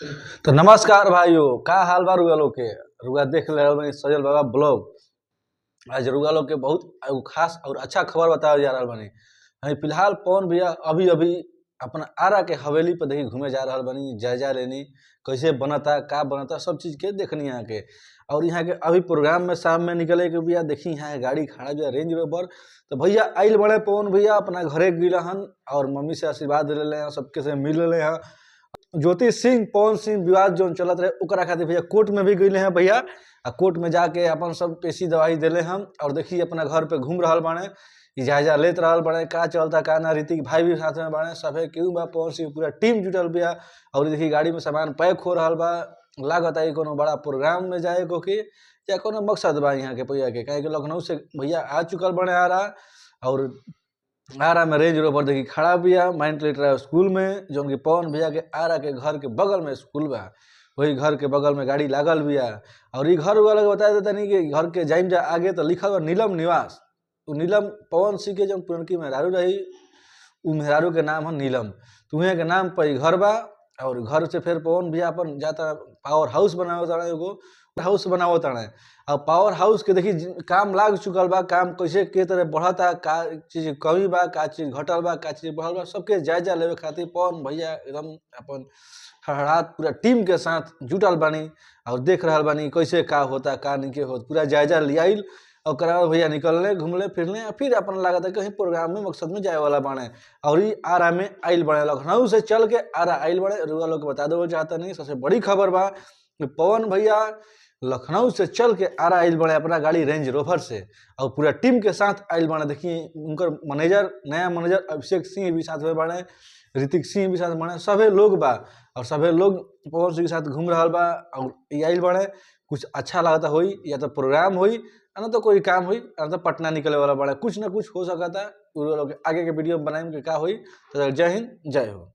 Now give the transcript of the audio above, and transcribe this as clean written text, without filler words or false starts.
तो नमस्कार भाइयों, का हाल बा रुआ लोग के। रुआ देख ले बानी सजल बाबा ब्लॉग। आज रुआ लोग के बहुत एगो खास और अच्छा खबर बतावे जा रहल बानी। हमें फिलहाल पवन भैया अभी अभी अपना आरा के हवेली पर देखी घूमे जा रहल बानी, जायजा लेनी कैसे बनता का बनता सब चीज के देखनी यहाँ के। और यहाँ के अभी प्रोग्राम में शाम में निकले के भैया देखी यहाँ के गाड़ी खड़ा जो रेंज रोवर। तो भैया आइल बड़े पवन भैया अपना घरे गिला हन और मम्मी से आशीर्वाद ले हैं, सबके से मिल रहे हैं। ज्योति सिंह पवन सिंह विवाद जो चलत रहे ओकरा खातिर भैया कोर्ट में भी गए हैं भैया। आ कोर्ट में जाके अपन सब पेशी दवाई दिले हम और देखिए अपना घर पे घूम रहा बाड़े, जायजा लेत रहा बाड़े का चलता का ना। ऋतिक भाई भी साथ में बाड़े, सभे केहू बा पवन सिंह पूरा टीम जुटल बिया। और देखिए गाड़ी में सामान पैक हो रहा बा, लागत है कोनो बड़ा प्रोग्राम में जाए को कि या कोनो मकसद बा यहाँ के भैया के। कहे लखनऊ से भैया आ चुकल बने आ रहा और आरा में रेंज रोवर देखी खड़ा बिया माइंड लेटर स्कूल में, जो उनके पवन भैया के आरा के घर के बगल में स्कूल बा, वही घर के बगल में गाड़ी लागल बिया। और ये घर वाला बता देता नहीं कि घर के जाइम जा आगे तो लिखल बा नीलम निवास। तो नीलम पवन सिंह के जब पुरनकी मेहरारू रही उ मेहरारू के नाम है नीलम, तुम्हें के नाम पर घर बा। और घर से फिर पवन भैया अपन जाता पावर हाउस बनावता एगो हाउस बनावता है। और पावर हाउस के देखी काम लाग चुकल बा, काम कैसे के तरह बढ़ता, का चीज कमी बा, का चीज घटल बा, का चीज बढ़ल बा, सबके जायजा लेवे खातिर पवन भैया एकदम अपन हड़हात पूरा टीम के साथ जुटल बानी और देख रहा बानी कैसे का होता का नहीं के होता, पूरा जायजा लियाइल। और करा भैया निकलने घूमले फिरने फिर अपन लागत है कहीं प्रोग्राम में मकसद में जाए वाला बने। और ये आरा में आइल बने, लखनऊ से चल के आरा आइल बने। रुआ लोग बता दो चाहता नहीं, सबसे बड़ी खबर बा पवन भैया लखनऊ से चल के आरा आइल बने अपना गाड़ी रेंज रोवर से और पूरा टीम के साथ आइल बने। देखिए उनकर मैनेजर नया मैनेजर अभिषेक सिंह भी साथ में बने, ऋतिक सिंह भी साथ बने, सभी लोग बा और सभी लोग पवन सिंह के साथ घूम रहा बा। और आइल बने कुछ अच्छा लगता हुई या तो प्रोग्राम हुई ना तो कोई काम हुई ना तो पटना निकले वाला बड़ा कुछ ना कुछ हो सकता है। आगे के वीडियो बनाए का हुई। तो जय हिंद जय हो।